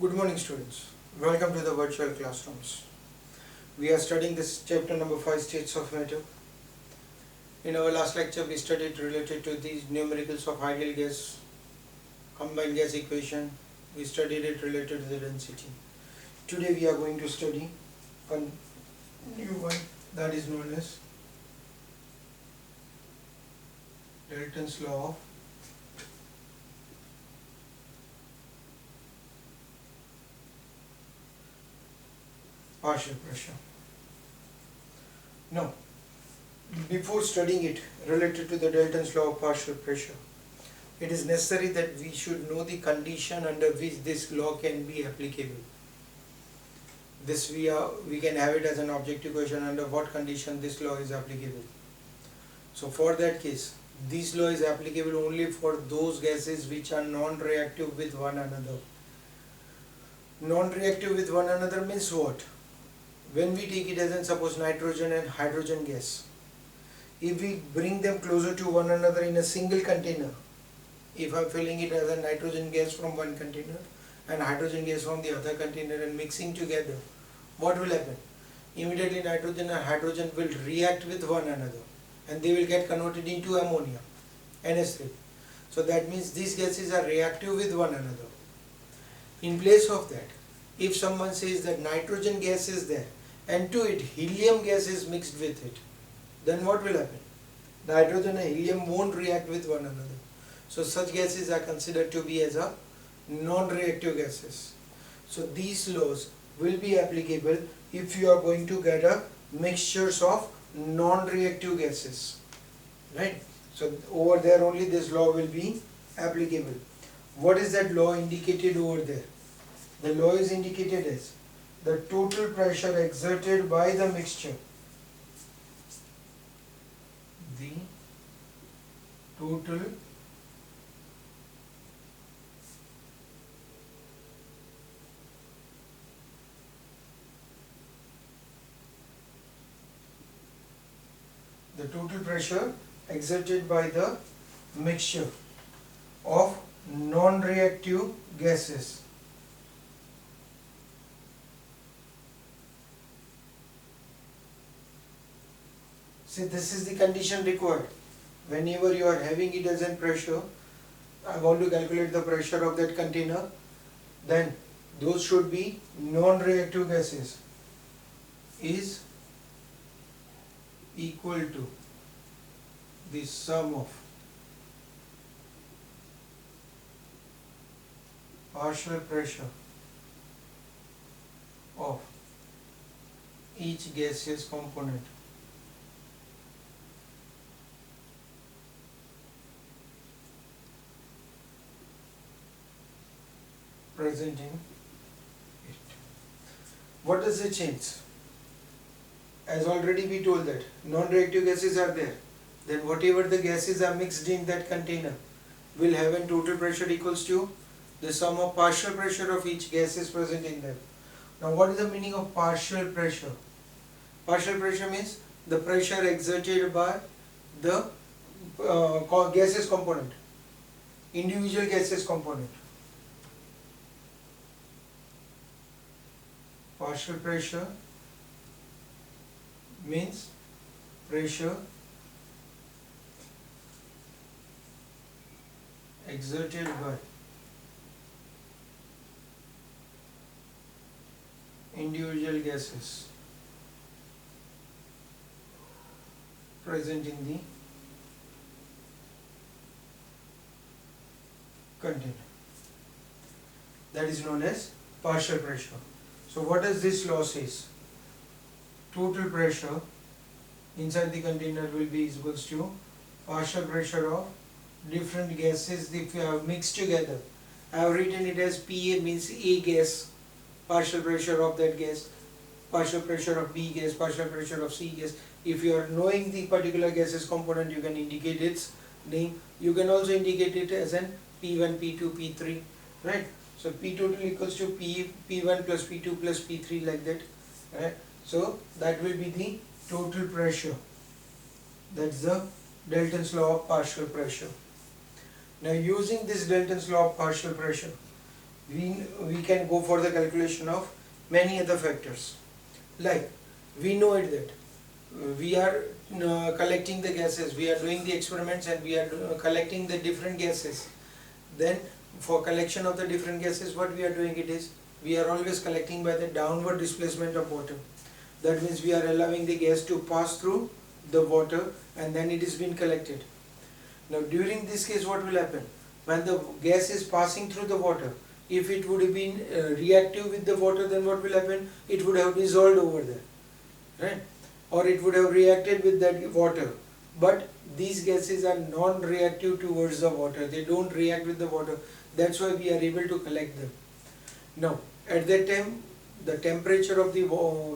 Good morning students. Welcome to the virtual classrooms. We are studying this chapter number 5, states of matter. In our last lecture we studied related to these numericals of ideal gas, combined gas equation. We studied it related to the density. Today we are going to study a new one that is known as Dalton's law of partial pressure. Now, before studying it related to the Dalton's law of partial pressure, it is necessary that we should know the condition under which this law can be applicable. This we can have it as an objective question, under what condition this law is applicable. So for that case, this law is applicable only for those gases which are non-reactive with one another. Non-reactive with one another means what? When we take it as in suppose nitrogen and hydrogen gas, if we bring them closer to one another in a single container, if I am filling it as a nitrogen gas from one container and hydrogen gas from the other container and mixing together, what will happen? Immediately nitrogen and hydrogen will react with one another and they will get converted into ammonia, NH3. So that means these gases are reactive with one another. In place of that, if someone says that nitrogen gas is there and to it helium gas is mixed with it, then what will happen? Nitrogen and helium won't react with one another. So such gases are considered to be as a non-reactive gases. So these laws will be applicable if you are going to get a mixtures of non-reactive gases, right? So over there only this law will be applicable. What is that law indicated over there? The law is indicated as the total pressure exerted by the mixture. The total pressure exerted by the mixture of non-reactive gases. See, this is the condition required. Whenever you are having it as a pressure, I want to calculate the pressure of that container, then those should be non-reactive gases is equal to the sum of partial pressure of each gaseous component present in it. What does it change? As already we told that non-reactive gases are there, then whatever the gases are mixed in that container will have a total pressure equals to the sum of partial pressure of each gas is present in them. Now what is the meaning of partial pressure? Partial pressure means the pressure exerted by the gaseous component, individual gaseous component. Partial pressure means pressure exerted by individual gases present in the container. That is known as partial pressure. So what does this law says? Total pressure inside the container will be equals to partial pressure of different gases if you have mixed together. I have written it as PA means A gas, partial pressure of that gas, partial pressure of B gas, partial pressure of C gas. If you are knowing the particular gases component, you can indicate its name. You can also indicate it as an P1, P2, P3, right? So P total equals to P1 plus P2 plus P3 like that, right? So that will be the total pressure. That's the Dalton's law of partial pressure. Now using this Dalton's law of partial pressure, we can go for the calculation of many other factors. Like we know it that we are collecting the gases, we are doing the experiments and we are collecting the different gases. Then for collection of the different gases, what we are doing it is, we are always collecting by the downward displacement of water. That means we are allowing the gas to pass through the water and then it is being collected. Now during this case what will happen? When the gas is passing through the water, if it would have been reactive with the water, then what will happen? It would have dissolved over there, right? Or it would have reacted with that water. But these gases are non-reactive towards the water. They don't react with the water. That's why we are able to collect them. Now, at that time, the temperature of the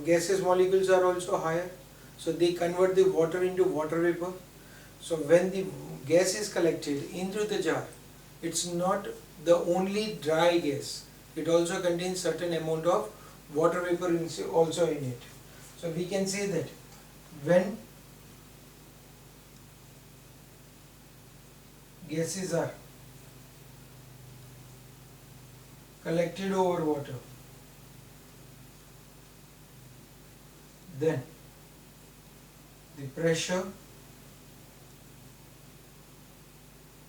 gaseous molecules are also higher. So they convert the water into water vapor. So when the gas is collected into the jar, it's not the only dry gas. It also contains certain amount of water vapor also in it. So we can say that when gases are collected over water, then the pressure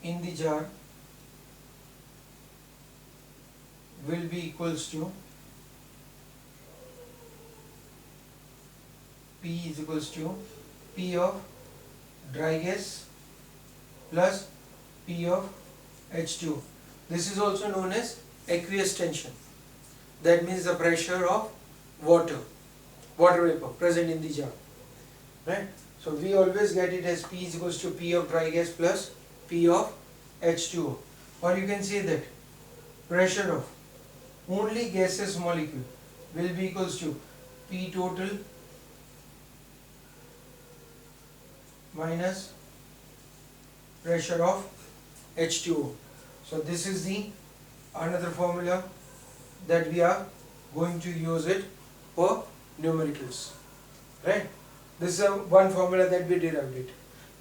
in the jar will be equals to P is equals to P of dry gas plus P of H2. This is also known as aqueous tension. That means the pressure of water vapor present in the jar, right? So we always get it as P is equals to P of dry gas plus P of H2O. Or you can say that pressure of only gaseous molecule will be equals to P total minus pressure of H2O. So this is the another formula that we are going to use it for numericals, right? This is one formula that we derived it.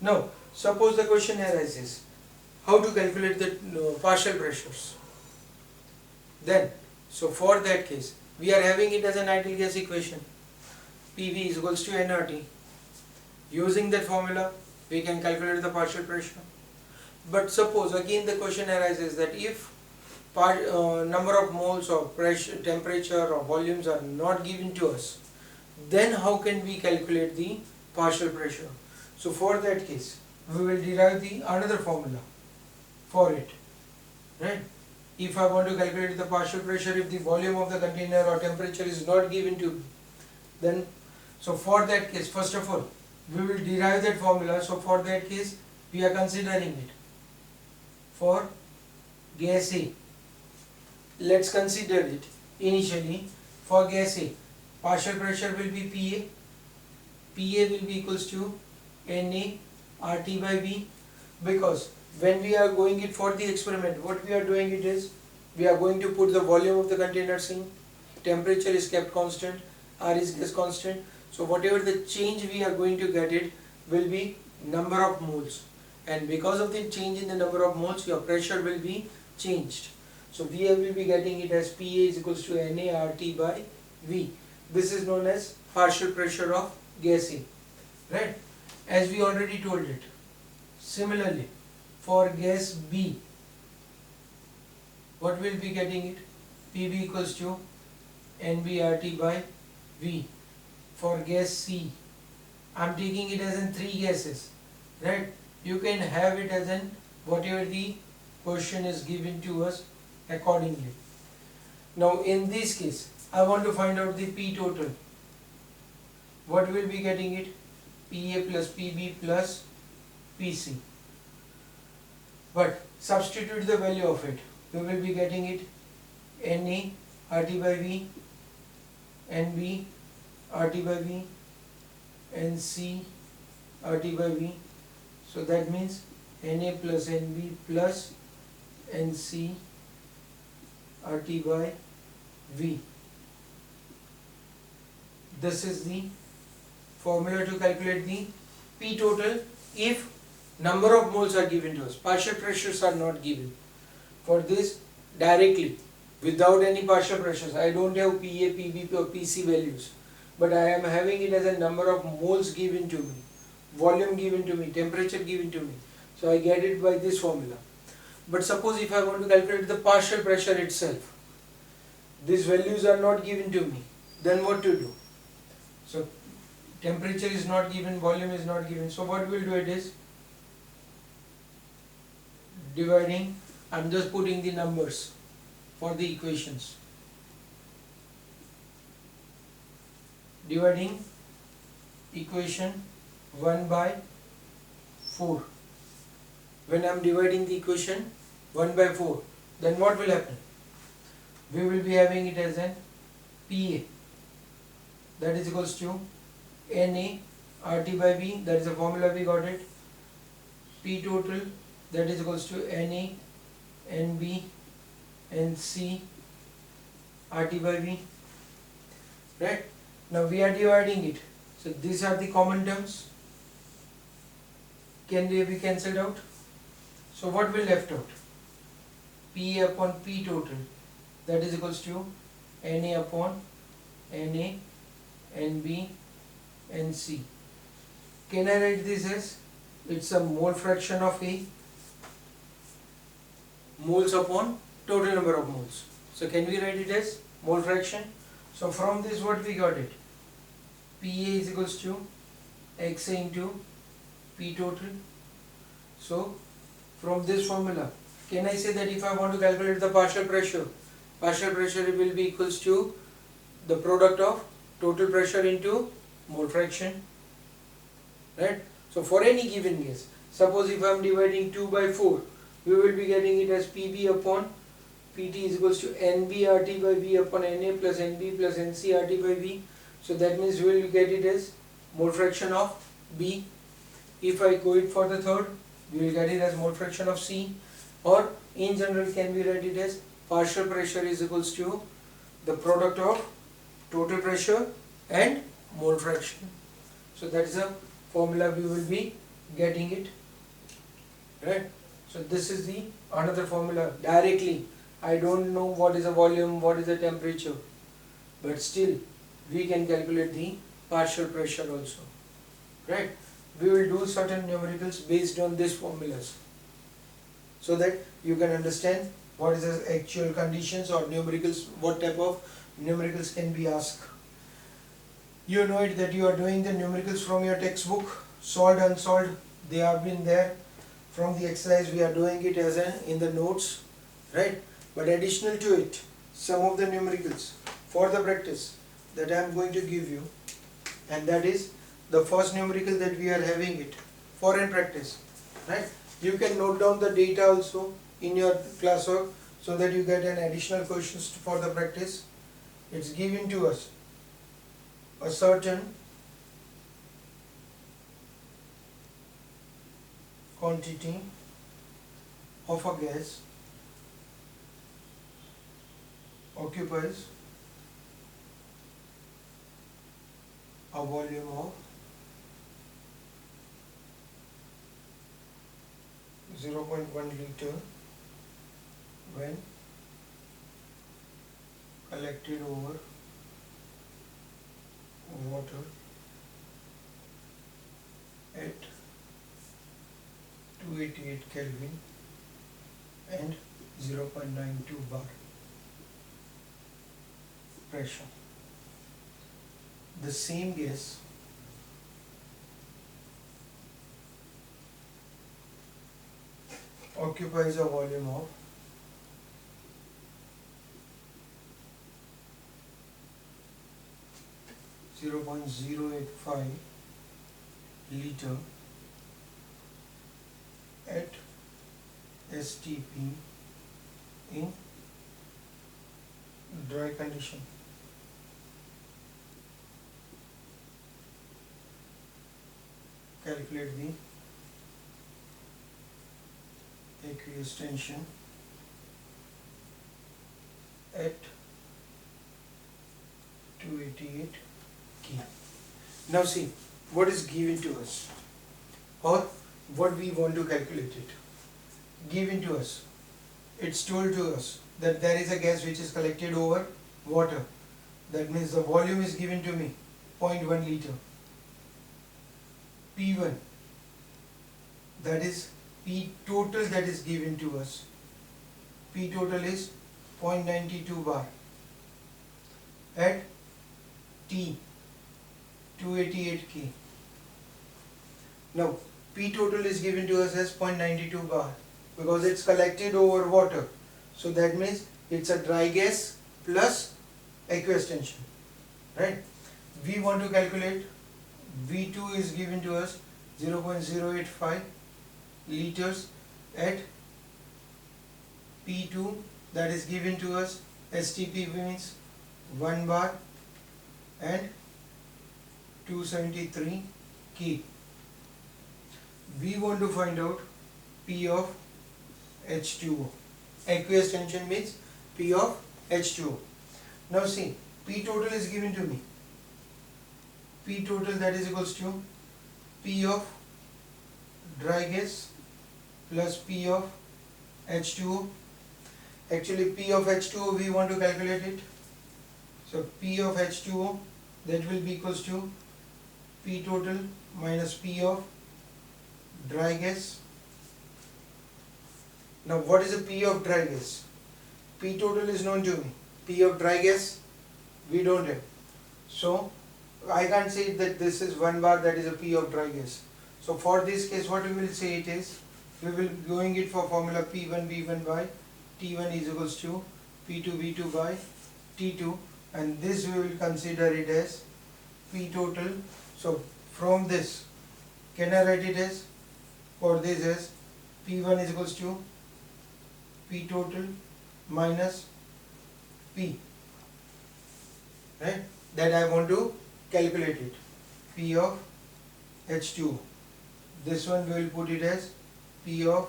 Now suppose the question arises, how to calculate the partial pressures? Then, so for that case, we are having it as an ideal gas equation. PV is equals to nRT. Using that formula, we can calculate the partial pressure. But suppose again the question arises that if number of moles of pressure, temperature or volumes are not given to us, then how can we calculate the partial pressure? So for that case, we will derive the another formula for it, right? If I want to calculate the partial pressure, if the volume of the container or temperature is not given to me, then so for that case, first of all, we will derive that formula. So for that case, we are considering it for gas A. Let's consider it initially for gas A. Partial pressure will be PA. PA will be equals to NA RT by V, because when we are going it for the experiment, what we are doing it is, we are going to put the volume of the containers in, temperature is kept constant, R is gas constant. So whatever the change we are going to get it will be number of moles, and because of the change in the number of moles, your pressure will be changed. So we will be getting it as PA is equals to NA RT by V. This is known as partial pressure of gas A, right? As we already told it. Similarly, for gas B, what will be getting it? PB equals to NBRT by V. For gas C, I am taking it as in 3 gases, right? You can have it as in whatever the question is given to us accordingly. Now in this case, I want to find out the P total. What will be getting it? PA plus PB plus PC. But substitute the value of it. We will be getting it NA RT by V, NB RT by V, NC RT by V. So that means Na plus Nb plus Nc RT by V. This is the formula to calculate the P total if number of moles are given to us. Partial pressures are not given. For this, directly without any partial pressures. I don't have PA, PB or PC values, but I am having it as a number of moles given to me, volume given to me, temperature given to me. So I get it by this formula. But suppose if I want to calculate the partial pressure itself, these values are not given to me, then what to do? So temperature is not given, volume is not given. So what we'll do it is dividing. I'm just putting the numbers for the equations. Dividing equation 1 by 4. When I am dividing the equation 1 by 4, then what will happen? We will be having it as an PA, that is equals to NA RT by V, that is the formula we got it. P total, that is equals to NA NB NC RT by V. Right? Now we are dividing it. So these are the common terms. Can they be cancelled out? So what will left out? PA upon P total, that is equals to NA upon NA NB NC. Can I write this as it's a mole fraction of A, moles upon total number of moles. So can we write it as mole fraction? So from this what we got it? PA is equals to XA into P total. So from this formula, can I say that if I want to calculate the partial pressure will be equals to the product of total pressure into mole fraction, right? So for any given gas, suppose if I am dividing 2 by 4, we will be getting it as PB upon PT is equals to NB RT by V upon NA plus NB plus NC RT by V. So that means we will get it as mole fraction of B. If I go it for the third, we will get it as mole fraction of C, or in general can we write it as partial pressure is equals to the product of total pressure and mole fraction. So that is a formula we will be getting it, right? So this is the another formula directly. I don't know what is the volume, what is the temperature, but still we can calculate the partial pressure also, right? We will do certain numericals based on these formulas so that you can understand what is the actual conditions or numericals, what type of numericals can be asked. You know it that you are doing the numericals from your textbook, solved, unsolved, they have been there. From the exercise we are doing it as in the notes, right? But additional to it, some of the numericals for the practice that I am going to give you, and that is the first numerical that we are having it for in practice, right? You can note down the data also in your classwork so that you get an additional questions for the practice. It's given to us a certain quantity of a gas occupies a volume of 0.1 liter when collected over water at 288 Kelvin and 0.92 bar pressure. The same gas occupies a volume of 0.085 liter at STP in dry condition. Calculate the aqueous tension at 288 K. Now see what is given to us or what we want to calculate it. Given to us, it's told to us that there is a gas which is collected over water. That means the volume is given to me 0.1 liter. P1, that is P total that is given to us. P total is 0.92 bar at T 288 K. Now P total is given to us as 0.92 bar because it's collected over water. So that means it's a dry gas plus aqueous tension, right? We want to calculate V2 is given to us 0.085 liters at P2, that is given to us STP means 1 bar and 273 K. We want to find out P of H2O. Aqueous tension means P of H2O. Now see, P total is given to me. P total that is equals to P of dry gas plus P of H2O. Actually P of H2O we want to calculate it. So P of H2O that will be equals to P total minus P of dry gas. Now what is a P of dry gas? P total is known to me. P of dry gas we don't have. So I can't say that this is 1 bar, that is a P of dry gas. So for this case what we will say it is, we will be going it for formula P1 V1 by T1 is equals to P2 V2 by T2, and this we will consider it as P total. So from this, can I write it as, for this as P1 is equals to P total minus P, right? That I want to calculate it, P of H2O. This one we will put it as P of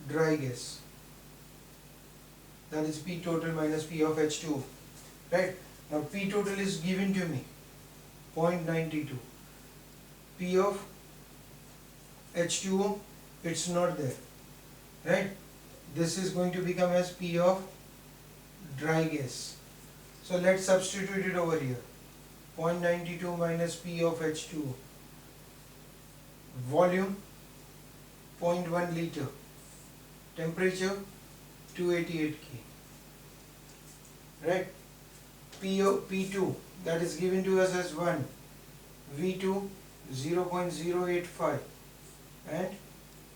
dry gas, that is P total minus P of H2O, right? Now P total is given to me 0.92. P of H2O, it's not there, right? This is going to become as P of dry gas. So let's substitute it over here. 0.92 minus P of H2O. Volume 0.1 liter. Temperature 288 K. Right? P2 that is given to us as 1. V2 0.085 and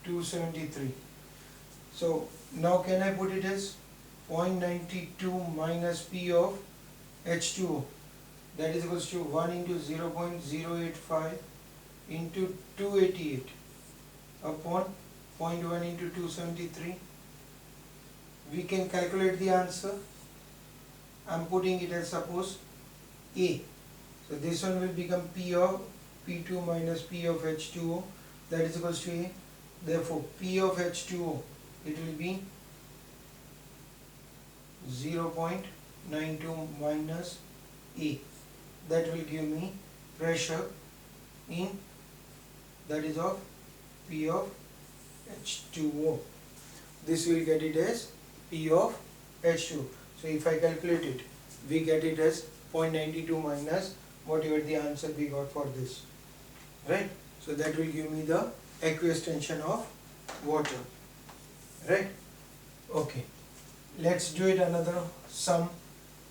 273. So now can I put it as 0.92 minus P of H2O, that is equals to 1 into 0.085 into 288 upon 0.1 into 273. We can calculate the answer. I am putting it as suppose A. So this one will become P of P2 minus P of H2O, that is equals to A. Therefore P of H2O, it will be 0.92 minus A. That will give me pressure in, that is of P of H2O. This will get it as P of H2O. So if I calculate it, we get it as 0.92 minus whatever the answer we got for this, right? So that will give me the aqueous tension of water, right? Okay, let's do it another sum.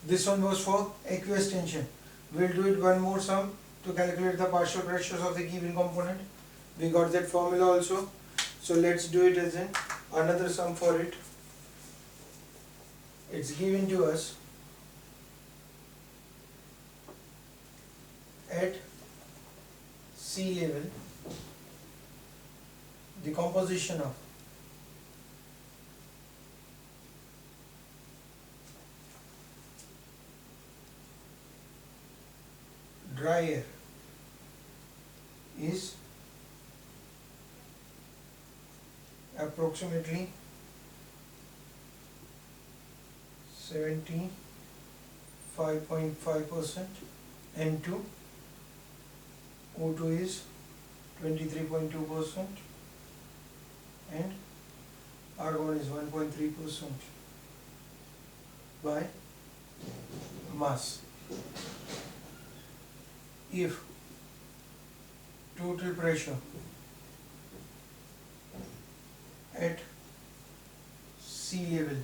This one was for aqueous tension. We'll do it one more sum to calculate the partial pressures of the given component. We got that formula also. So let's do it as in another sum for it. It's given to us at sea level the composition of dry air is approximately 75.5%, N2, O2 is 23.2% and argon is 1.3%. by mass. If total pressure at sea level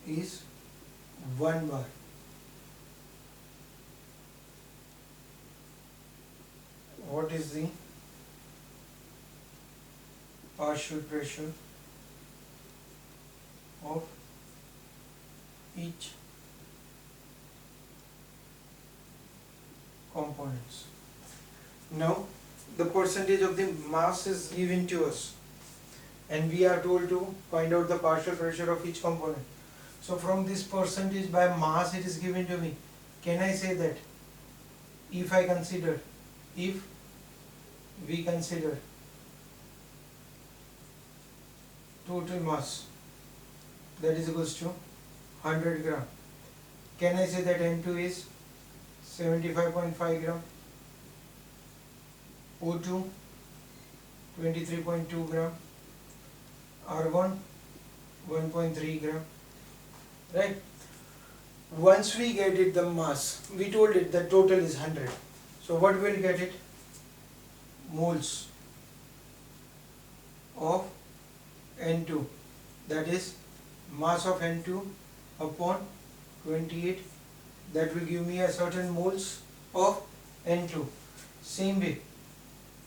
is 1 bar, what is the partial pressure of each components? Now the percentage of the mass is given to us and we are told to find out the partial pressure of each component. So from this percentage by mass it is given to me. Can I say that if we consider total mass that is equals to 100 gram, can I say that N2 is 75.5 gram, O2 23.2 gram, R1 1.3 gram, right? Once we get it the mass, we told it the total is 100. So what will get it? Moles of N2, that is mass of N2 upon 28, that will give me a certain moles of N2. Same way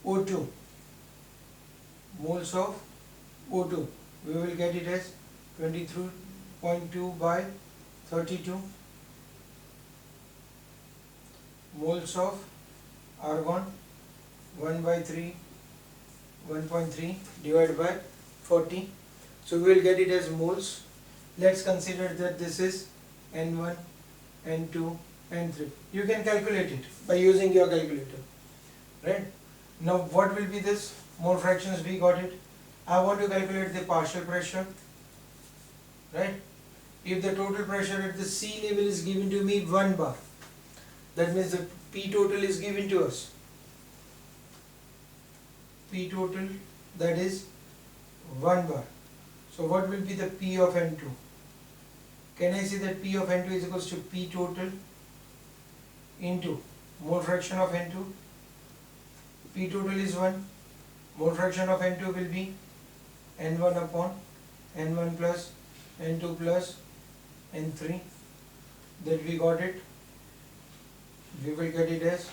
O2, moles of O2, we will get it as 23.2 by 32, moles of R1 1 by 3, 1.3 divided by 40, so we will get it as moles. Let's consider that this is N1, N2, N3. You can calculate it by using your calculator, right? Now what will be this? Mole fractions, we got it. I want to calculate the partial pressure, right? If the total pressure at the sea level is given to me 1 bar, that means the P total is given to us. P total, that is 1 bar. So what will be the P of N2? Can I say that P of N2 is equals to P total into mole fraction of N2? P total is 1. Mole fraction of N2 will be N1 upon N1 plus N2 plus N3. That we got it. We will get it as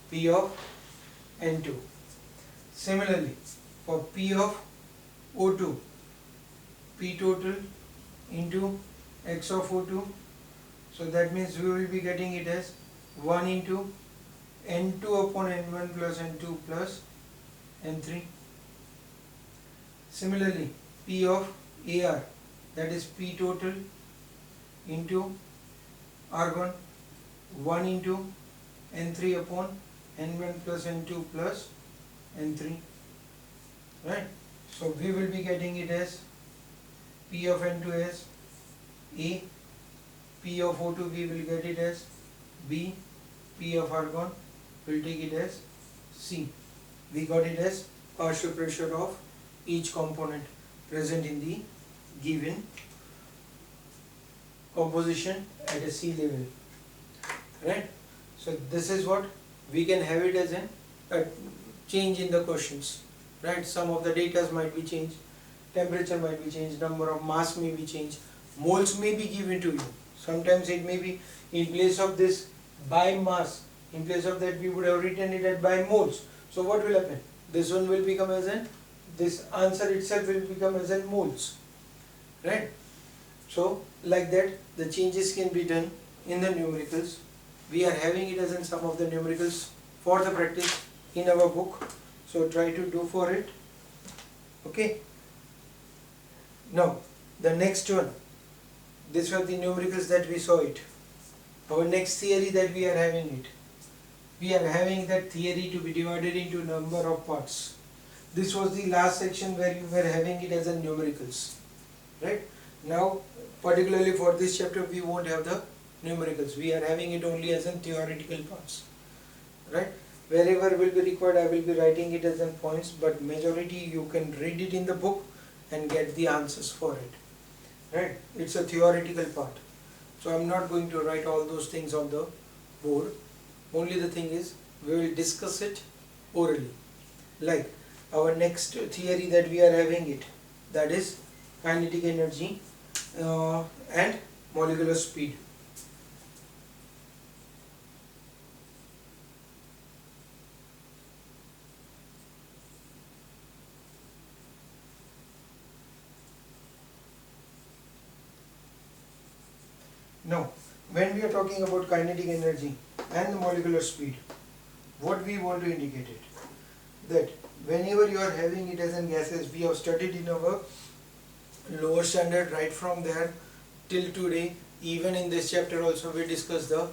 P of N2. Similarly, for P of O2, P total into X of O2. So that means we will be getting it as 1 into N2 upon N1 plus N2 plus N3. Similarly, P of AR, that is P total into R1, 1 into N3 upon N1 plus N2 plus N3, right? So we will be getting it as P of N2 as A, P of O2 we will get it as B, P of argon will take it as C. We got it as partial pressure of each component present in the given composition at a sea level, right? So this is what we can have it as a change in the questions, right? Some of the data might be changed, temperature might be changed, number of mass may be changed, moles may be given to you. Sometimes it may be in place of this by mass, in place of that we would have written it at by moles. So what will happen? This one will become as an, this answer itself will become as in moles, right? So like that the changes can be done in the numericals. We are having it as in some of the numericals for the practice in our book, so try to do for it. Okay, now the next one, these were the numericals that we saw it. Our next theory that we are having it, we are having that theory to be divided into number of parts. This was the last section where you were having it as a numericals, right? Now particularly for this chapter we won't have the numericals, we are having it only as in theoretical parts, right? Wherever will be required I will be writing it as in points, but majority you can read it in the book and get the answers for it, right? It's a theoretical part. So I'm not going to write all those things on the board. Only the thing is, we will discuss it orally. Like our next theory that we are having it, that is kinetic energy and molecular speed. Now, when we are talking about kinetic energy and the molecular speed, what we want to indicate it, that whenever you are having it as in gases, we have studied in our lower standard right from there till today. Even in this chapter also we discussed the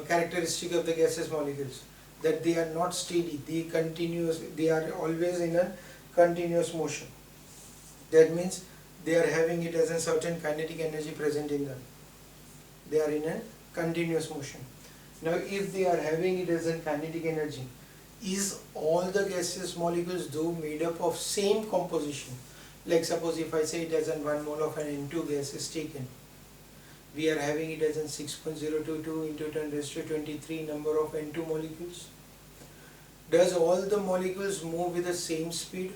characteristic of the gaseous molecules, that they are not steady, they are always in a continuous motion. That means they are having it as a certain kinetic energy present in them. They are in a continuous motion. Now if they are having it as a kinetic energy, is all the gaseous molecules though made up of same composition? Like suppose if I say it as in 1 mole of an N2 gas is taken, we are having it as in 6.022 into 10 raised to 23 number of N2 molecules. Does all the molecules move with the same speed?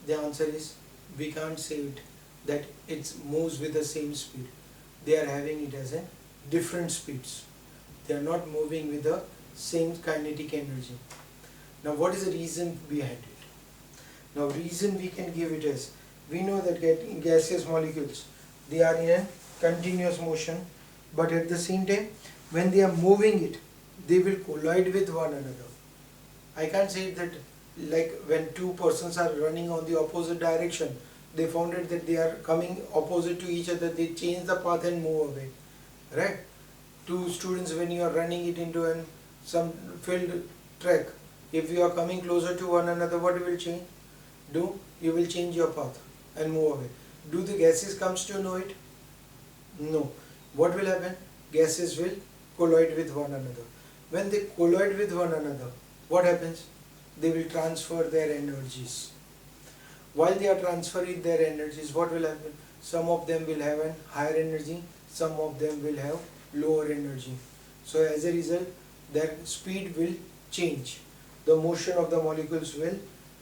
The answer is, we can't say it that it moves with the same speed. They are having it as a different speeds. They are not moving with the same kinetic energy. Now what is the reason behind it? Now reason we can give it as, we know that gaseous molecules, they are in a continuous motion, but at the same time when they are moving it, they will collide with one another. I can't say that like when two persons are running on the opposite direction, they found it that they are coming opposite to each other, they change the path and move away, right? Two students, when you are running it into some field track, if you are coming closer to one another, what you will change? You will change your path and move away. Do the gases comes to know it? No. What will happen? Gases will collide with one another. When they collide with one another, what happens? They will transfer their energies. While they are transferring their energies, what will happen? Some of them will have a higher energy, some of them will have lower energy. So as a result, their speed will change. The motion of the molecules will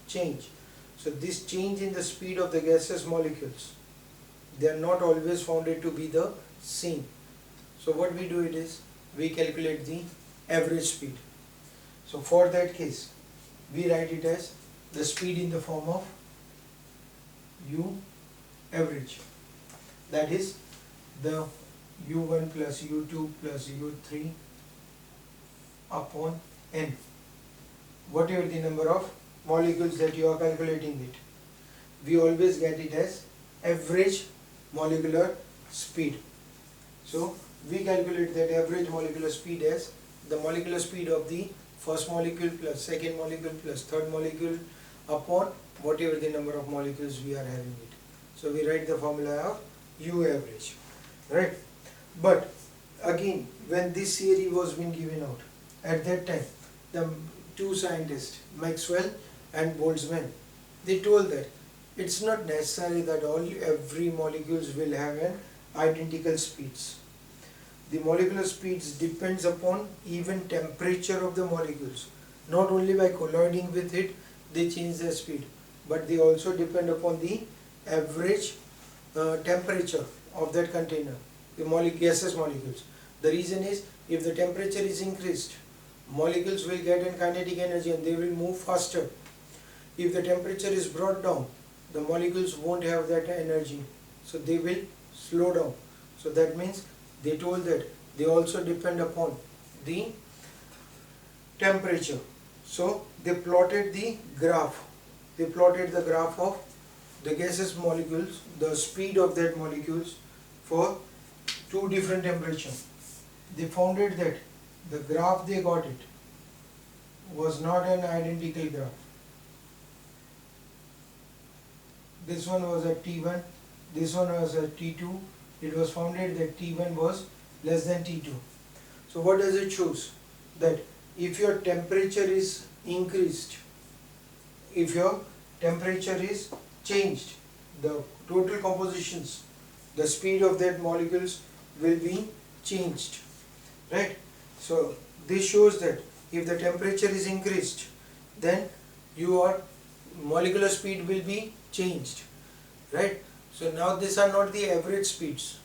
change. So this change in the speed of the gaseous molecules, they are not always found to be the same. So what we do it is, we calculate the average speed. So for that case, we write it as the speed in the form of U average. That is the U1 plus U2 plus U3 upon N. Whatever the number of molecules that you are calculating it, we always get it as average molecular speed. So we calculate that average molecular speed as the molecular speed of the first molecule plus second molecule plus third molecule upon whatever the number of molecules we are having it. So we write the formula of U average, right? But again, when this theory was being given out, at that time, the two scientists, Maxwell and Boltzmann, they told that it's not necessary that every molecules will have an identical speeds. The molecular speeds depends upon even temperature of the molecules. Not only by colliding with it, they change their speed, but they also depend upon the average temperature of that container, the gaseous molecules. The reason is, if the temperature is increased, molecules will get in kinetic energy and they will move faster. If the temperature is brought down, the molecules won't have that energy, so they will slow down. So that means they told that they also depend upon the temperature. So they plotted the graph. They plotted the graph of the gaseous molecules, the speed of that molecules for two different temperatures. They found it that the graph they got it was not an identical graph. This one was at T1, this one was at T2. It was found that T1 was less than T2. So what does it shows? That if your temperature is increased, if your temperature is changed, the total compositions, the speed of that molecules will be changed, right? So this shows that if the temperature is increased, then your molecular speed will be changed, right? So now these are not the average speeds,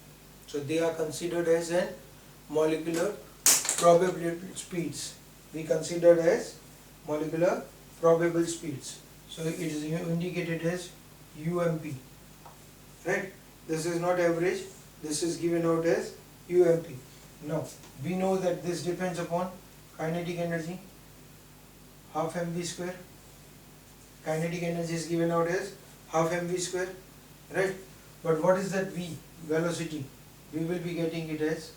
so they are considered as an molecular probability speeds. We considered as molecular probable speeds. So it is indicated as UMP, right? This is not average, this is given out as UMP. Now we know that this depends upon kinetic energy, half mv square. Kinetic energy is given out as half mv square, right? But what is that v, velocity? We will be getting it as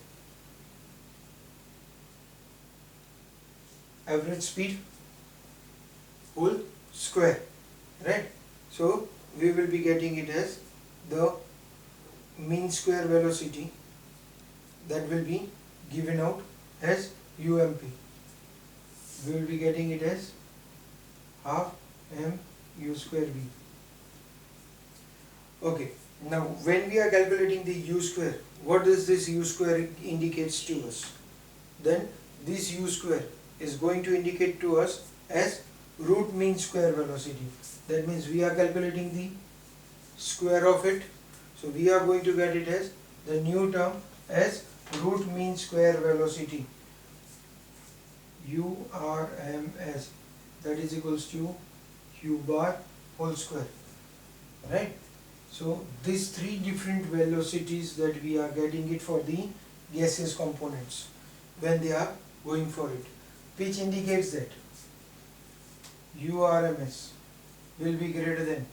average speed whole square, right? So we will be getting it as the mean square velocity, that will be given out as UMP. We will be getting it as half m u square v. Okay, now when we are calculating the u square, what does this u square indicates to us? Then this u square is going to indicate to us as root mean square velocity. That means we are calculating the square of it, so we are going to get it as the new term as root mean square velocity, URMS, that is equals to u bar whole square, right? So these three different velocities that we are getting it for the gaseous components when they are going for it, which indicates that URMS will be greater than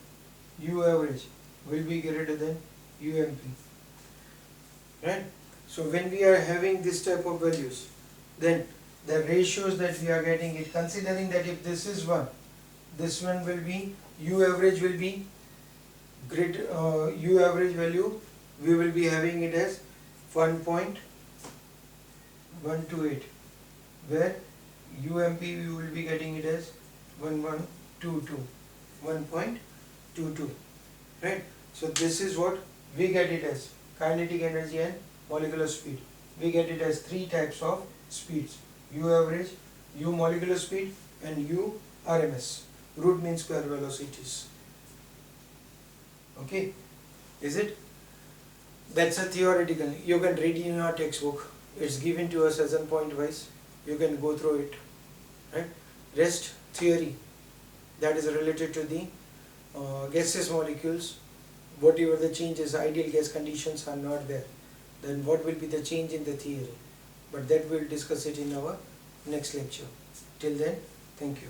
U average, will be greater than UMP, right? So when we are having this type of values, then the ratios that we are getting it, considering that if this is 1, this one will be U average will be great, U average value we will be having it as 1.128, where UMP we will be getting it as 1.22, right? So this is what we get it as kinetic energy and molecular speed. We get it as three types of speeds: U average, U molecular speed, and U RMS, root mean square velocities. Okay, is it? That's a theoretical. You can read in your textbook. It's given to us as a point wise. You can go through it, right? Rest theory, that is related to the gaseous molecules. Whatever the changes, ideal gas conditions are not there, then what will be the change in the theory? But that we'll discuss it in our next lecture. Till then, thank you.